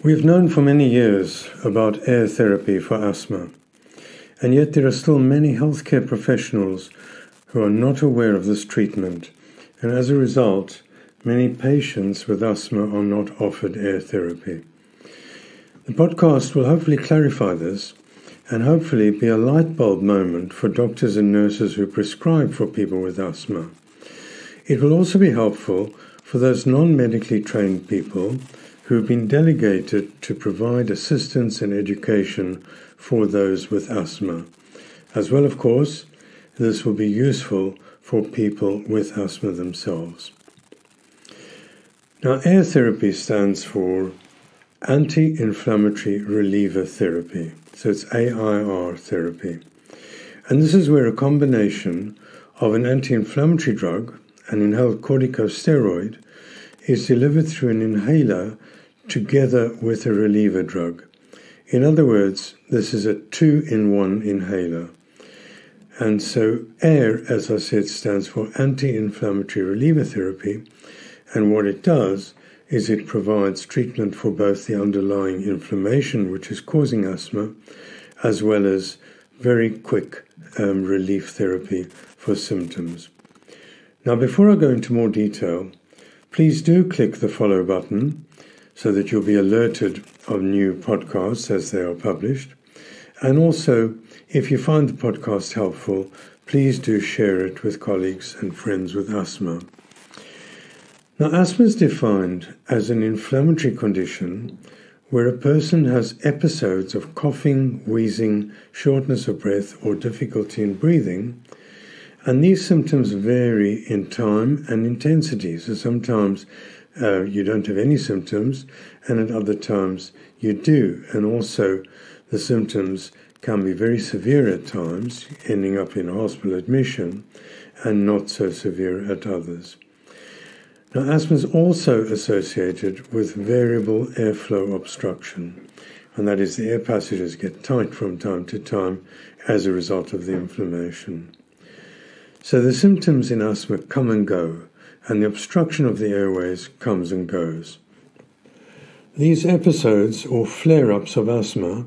We've known for many years about air therapy for asthma, and yet there are still many healthcare professionals who are not aware of this treatment, and as a result, many patients with asthma are not offered air therapy. The podcast will hopefully clarify this and hopefully be a light bulb moment for doctors and nurses who prescribe for people with asthma. It will also be helpful for those non-medically trained people who have been delegated to provide assistance and education for those with asthma. As well, of course, this will be useful for people with asthma themselves. Now, AIR therapy stands for Anti-Inflammatory Reliever Therapy. So it's AIR therapy. And this is where a combination of an anti-inflammatory drug, an inhaled corticosteroid, is delivered through an inhaler together with a reliever drug. In other words, this is a 2-in-1 inhaler. And so AIR, as I said, stands for Anti-Inflammatory Reliever Therapy, and what it does is it provides treatment for both the underlying inflammation, which is causing asthma, as well as very quick relief therapy for symptoms. Now, before I go into more detail, please do click the follow button so that you'll be alerted of new podcasts as they are published. And also, if you find the podcast helpful, please do share it with colleagues and friends with asthma. Now, asthma is defined as an inflammatory condition where a person has episodes of coughing, wheezing, shortness of breath, or difficulty in breathing, and these symptoms vary in time and intensity. So sometimes you don't have any symptoms, and at other times you do. And also the symptoms can be very severe at times, ending up in a hospital admission, and not so severe at others. Now, asthma is also associated with variable airflow obstruction, and that is the air passages get tight from time to time as a result of the inflammation. So the symptoms in asthma come and go, and the obstruction of the airways comes and goes. These episodes or flare-ups of asthma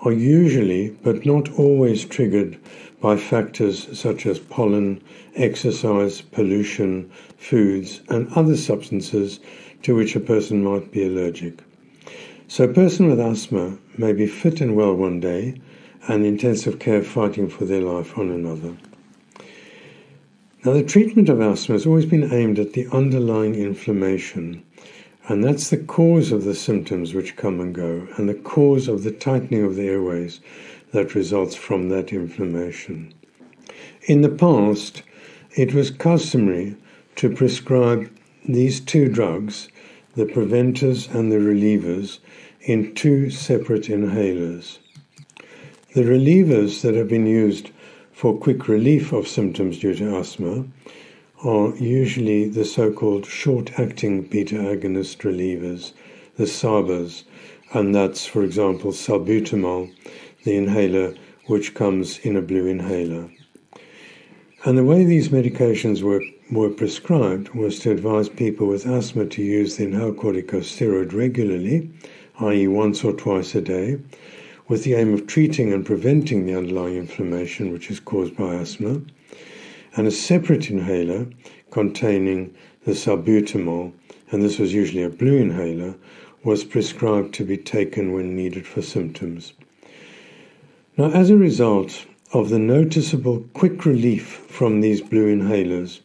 are usually, but not always, triggered by factors such as pollen, exercise, pollution, foods, and other substances to which a person might be allergic. So a person with asthma may be fit and well one day and in intensive care fighting for their life on another. Now, the treatment of asthma has always been aimed at the underlying inflammation, and that's the cause of the symptoms which come and go, and the cause of the tightening of the airways that results from that inflammation. In the past, it was customary to prescribe these two drugs, the preventers and the relievers, in two separate inhalers. The relievers that have been used for quick relief of symptoms due to asthma are usually the so-called short-acting beta-agonist relievers, the SABAs, and that's, for example, salbutamol, the inhaler which comes in a blue inhaler. And the way these medications were prescribed was to advise people with asthma to use the inhaled corticosteroid regularly, i.e. once or twice a day, with the aim of treating and preventing the underlying inflammation which is caused by asthma, and a separate inhaler containing the salbutamol, and this was usually a blue inhaler, was prescribed to be taken when needed for symptoms. Now, as a result of the noticeable quick relief from these blue inhalers,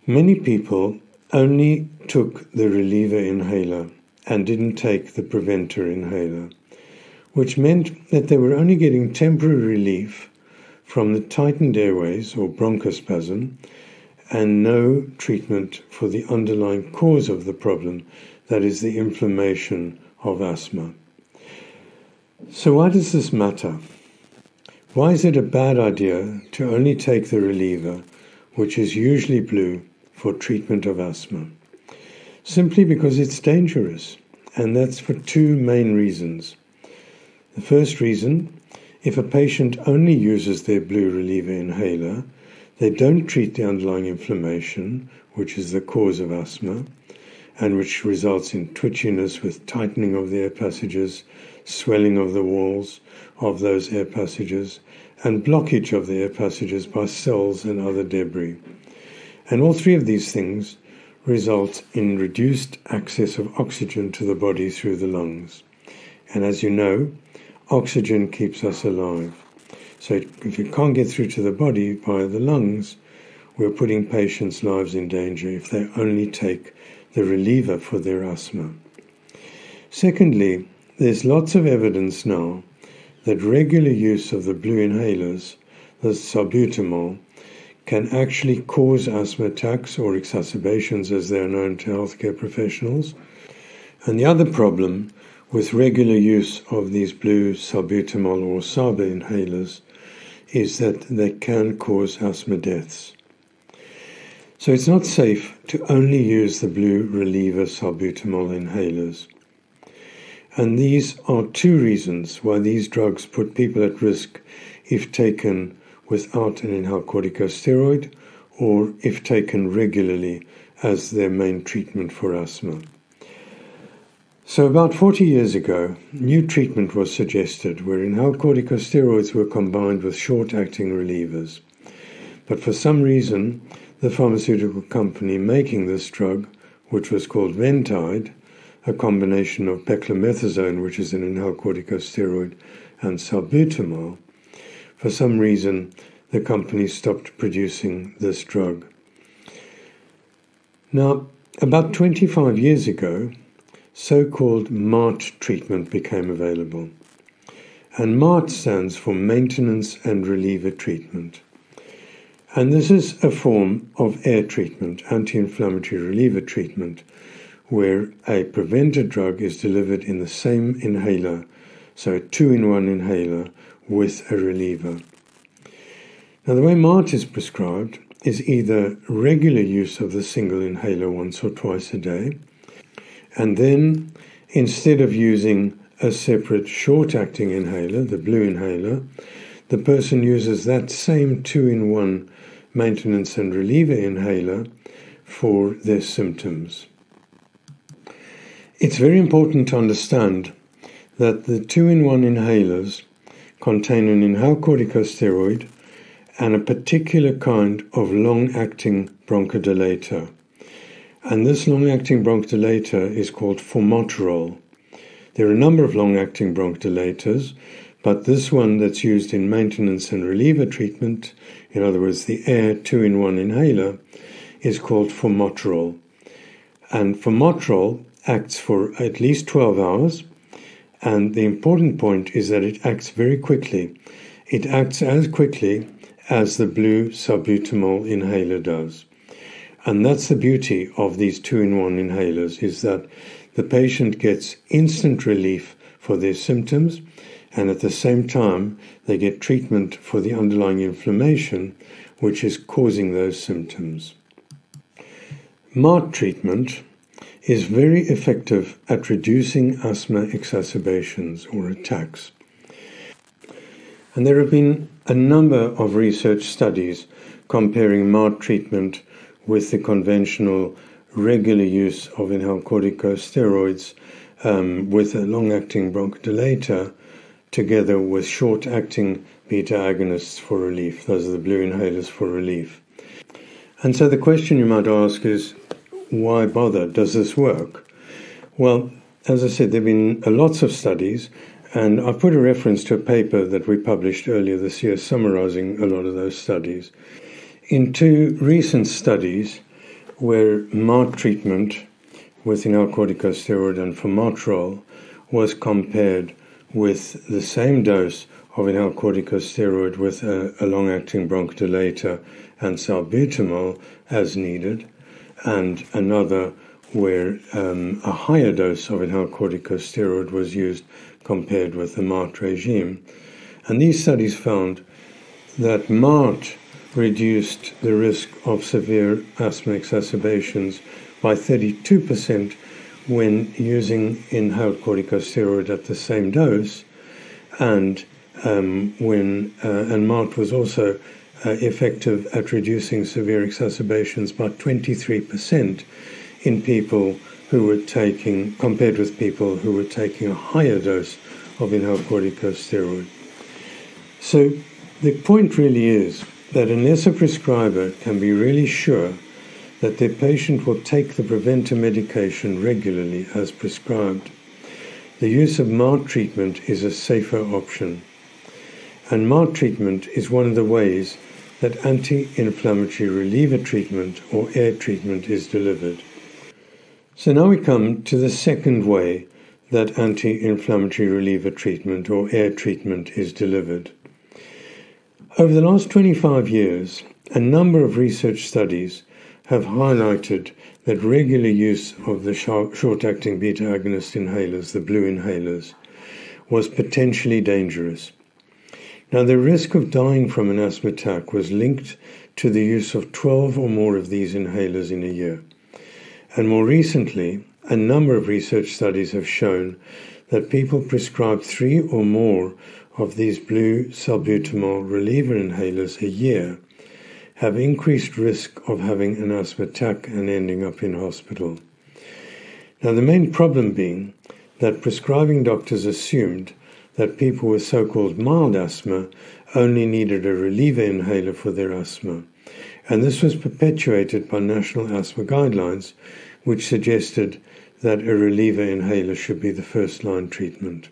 many people only took the reliever inhaler and didn't take the preventer inhaler, which meant that they were only getting temporary relief from the tightened airways or bronchospasm and no treatment for the underlying cause of the problem, that is the inflammation of asthma. So why does this matter? Why is it a bad idea to only take the reliever, which is usually blue, for treatment of asthma? Simply because it's dangerous, and that's for two main reasons. The first reason, if a patient only uses their blue reliever inhaler, they don't treat the underlying inflammation, which is the cause of asthma, and which results in twitchiness with tightening of the air passages, swelling of the walls of those air passages, and blockage of the air passages by cells and other debris. And all three of these things result in reduced access of oxygen to the body through the lungs. And as you know, oxygen keeps us alive. So if you can't get through to the body via the lungs, we're putting patients' lives in danger if they only take the reliever for their asthma. Secondly, there's lots of evidence now that regular use of the blue inhalers, the salbutamol, can actually cause asthma attacks or exacerbations as they are known to healthcare professionals. And the other problem with regular use of these blue salbutamol or SABA inhalers is that they can cause asthma deaths. So it's not safe to only use the blue reliever salbutamol inhalers. And these are two reasons why these drugs put people at risk if taken without an inhaled corticosteroid or if taken regularly as their main treatment for asthma. So about 40 years ago, new treatment was suggested where inhaled corticosteroids were combined with short-acting relievers. But for some reason, the pharmaceutical company making this drug, which was called Ventide, a combination of beclomethasone, which is an inhaled corticosteroid, and salbutamol, for some reason the company stopped producing this drug. Now, about 25 years ago, so-called MART treatment became available. And MART stands for Maintenance and Reliever Treatment. And this is a form of air treatment, anti-inflammatory reliever treatment, where a preventer drug is delivered in the same inhaler, so a 2-in-1 inhaler with a reliever. Now, the way MART is prescribed is either regular use of the single inhaler once or twice a day, and then instead of using a separate short-acting inhaler, the blue inhaler, the person uses that same 2-in-1 maintenance and reliever inhaler for their symptoms. It's very important to understand that the 2-in-1 inhalers contain an inhaled corticosteroid and a particular kind of long-acting bronchodilator. And this long-acting bronchodilator is called formoterol. There are a number of long-acting bronchodilators, but this one that's used in maintenance and reliever treatment, in other words, the air 2-in-1 inhaler, is called formoterol. And formoterol acts for at least 12 hours, and the important point is that it acts very quickly. It acts as quickly as the blue salbutamol inhaler does. And that's the beauty of these 2-in-1 inhalers, is that the patient gets instant relief for their symptoms, and at the same time they get treatment for the underlying inflammation which is causing those symptoms. MART treatment is very effective at reducing asthma exacerbations or attacks. And there have been a number of research studies comparing MART treatment with the conventional regular use of inhaled corticosteroids with a long-acting bronchodilator together with short-acting beta agonists for relief. Those are the blue inhalers for relief. And so the question you might ask is, why bother? Does this work? Well, as I said, there have been lots of studies, and I've put a reference to a paper that we published earlier this year summarizing a lot of those studies. In two recent studies where MART treatment with inhaled corticosteroid and formoterol was compared with the same dose of inhaled corticosteroid with a long-acting bronchodilator and salbutamol as needed, and another where a higher dose of inhaled corticosteroid was used compared with the MART regime. And these studies found that MART reduced the risk of severe asthma exacerbations by 32% when using inhaled corticosteroid at the same dose, and MART was also effective at reducing severe exacerbations by 23% in people who were taking, compared with people who were taking a higher dose of inhaled corticosteroid. So the point really is that unless a prescriber can be really sure that their patient will take the preventer medication regularly as prescribed, the use of mild treatment is a safer option. And mild treatment is one of the ways that anti-inflammatory reliever treatment or air treatment is delivered. So now we come to the second way that anti-inflammatory reliever treatment or air treatment is delivered. Over the last 25 years, a number of research studies have highlighted that regular use of the short-acting beta-agonist inhalers, the blue inhalers, was potentially dangerous. Now, the risk of dying from an asthma attack was linked to the use of 12 or more of these inhalers in a year. And more recently, a number of research studies have shown that people prescribed 3 or more of these blue salbutamol reliever inhalers a year have increased risk of having an asthma attack and ending up in hospital. Now, the main problem being that prescribing doctors assumed that people with so-called mild asthma only needed a reliever inhaler for their asthma, and this was perpetuated by national asthma guidelines, which suggested that a reliever inhaler should be the first-line treatment.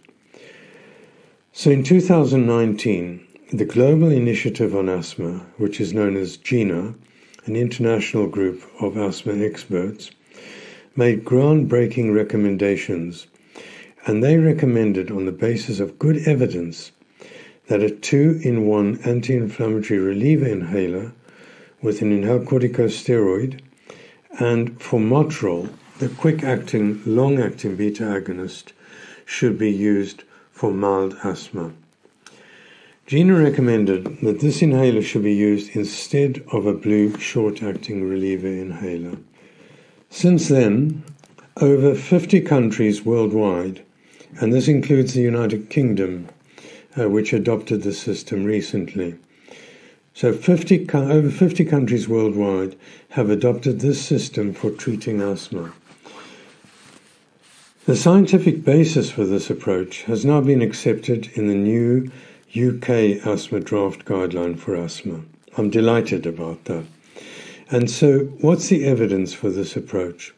So in 2019, the Global Initiative on Asthma, which is known as GINA, an international group of asthma experts, made groundbreaking recommendations, and they recommended, on the basis of good evidence, that a 2-in-1 anti-inflammatory reliever inhaler with an inhaled corticosteroid and formoterol, the quick-acting, long-acting beta-agonist, should be used for mild asthma. GINA recommended that this inhaler should be used instead of a blue short-acting reliever inhaler. Since then, over 50 countries worldwide, and this includes the United Kingdom, which adopted the system recently. So over 50 countries worldwide have adopted this system for treating asthma. The scientific basis for this approach has now been accepted in the new UK asthma draft guideline for asthma. I'm delighted about that. And so what's the evidence for this approach?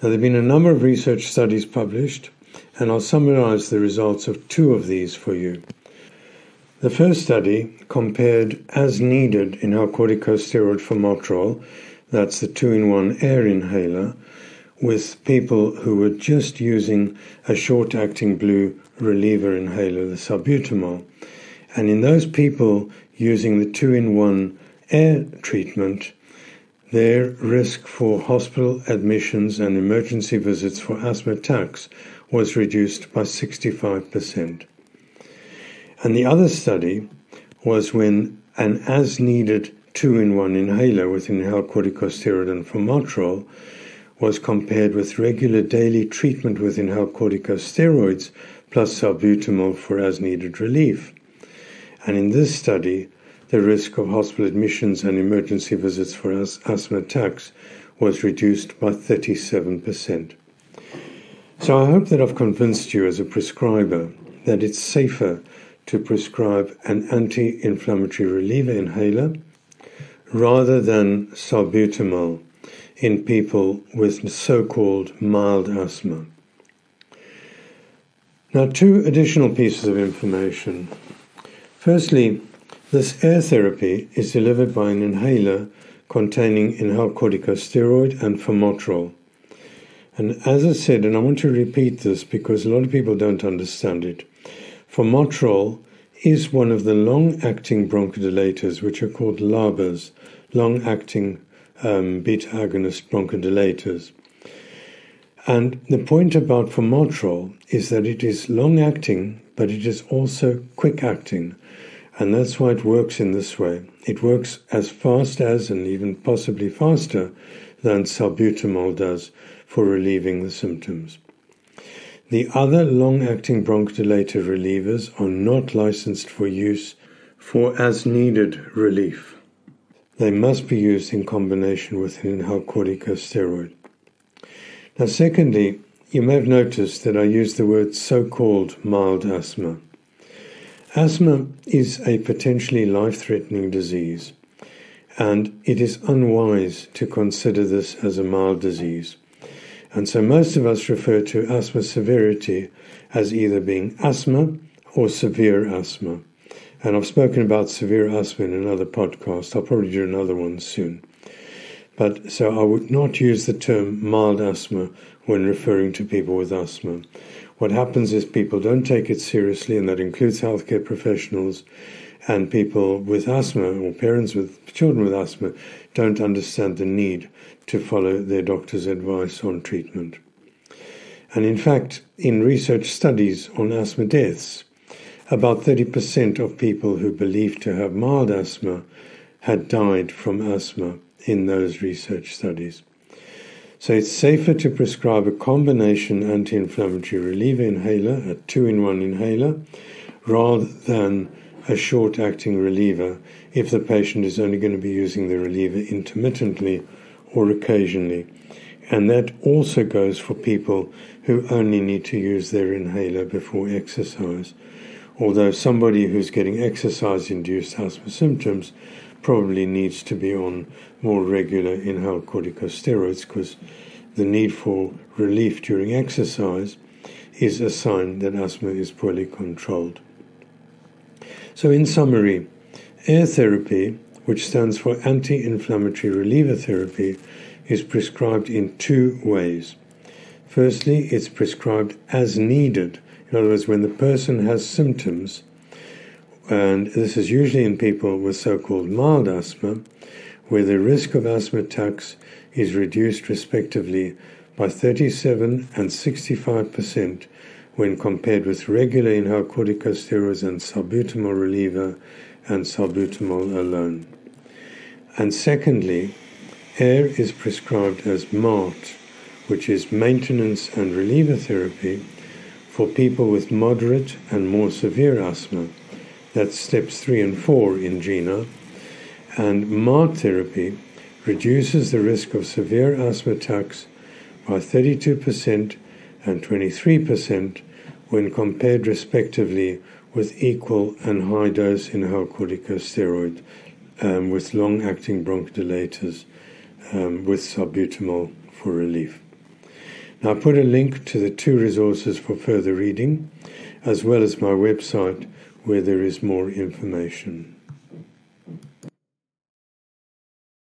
Now, there have been a number of research studies published, and I'll summarize the results of 2 of these for you. The first study compared as needed inhaled corticosteroid formoterol, that's the 2-in-1 air inhaler, with people who were just using a short-acting blue reliever inhaler, the salbutamol. And in those people using the 2-in-1 air treatment, their risk for hospital admissions and emergency visits for asthma attacks was reduced by 65%. And the other study was when an as-needed 2-in-1 inhaler with inhaled corticosteroid and formoterol was compared with regular daily treatment with inhaled corticosteroids plus salbutamol for as-needed relief. And in this study, the risk of hospital admissions and emergency visits for asthma attacks was reduced by 37%. So I hope that I've convinced you as a prescriber that it's safer to prescribe an anti-inflammatory reliever inhaler rather than salbutamol in people with so-called mild asthma. Now, 2 additional pieces of information. Firstly, this air therapy is delivered by an inhaler containing inhaled corticosteroid and formoterol. And as I said, and I want to repeat this because a lot of people don't understand it, formoterol is one of the long-acting bronchodilators, which are called LABAs, long-acting beta-agonist bronchodilators. And the point about formoterol is that it is long-acting, but it is also quick-acting. And that's why it works in this way. It works as fast as, and even possibly faster than salbutamol does for relieving the symptoms. The other long-acting bronchodilator relievers are not licensed for use for as-needed relief. They must be used in combination with an inhaled corticosteroid. Now, secondly, you may have noticed that I use the word so-called mild asthma. Asthma is a potentially life-threatening disease, and it is unwise to consider this as a mild disease. And so most of us refer to asthma severity as either being asthma or severe asthma. And I've spoken about severe asthma in another podcast. I'll probably do another one soon. But so I would not use the term mild asthma when referring to people with asthma. What happens is people don't take it seriously, and that includes healthcare professionals, and people with asthma or parents with children with asthma don't understand the need to follow their doctor's advice on treatment. And in fact, in research studies on asthma deaths, about 30% of people who believed to have mild asthma had died from asthma in those research studies. So it's safer to prescribe a combination anti-inflammatory reliever inhaler, a 2-in-1 inhaler, rather than a short-acting reliever if the patient is only going to be using the reliever intermittently or occasionally. And that also goes for people who only need to use their inhaler before exercise. Although somebody who's getting exercise-induced asthma symptoms probably needs to be on more regular inhaled corticosteroids, because the need for relief during exercise is a sign that asthma is poorly controlled. So in summary, AIR therapy, which stands for anti-inflammatory reliever therapy, is prescribed in two ways. Firstly, it's prescribed as needed. In other words, when the person has symptoms, and this is usually in people with so-called mild asthma, where the risk of asthma attacks is reduced respectively by 37 and 65% when compared with regular inhaled corticosteroids and salbutamol reliever and salbutamol alone. And secondly, AIR is prescribed as MART, which is maintenance and reliever therapy for people with moderate and more severe asthma. That's steps 3 and 4 in GINA. And MART therapy reduces the risk of severe asthma attacks by 32% and 23% when compared respectively with equal and high-dose inhaled corticosteroid with long-acting bronchodilators with salbutamol for relief. Now, I put a link to the two resources for further reading, as well as my website where there is more information.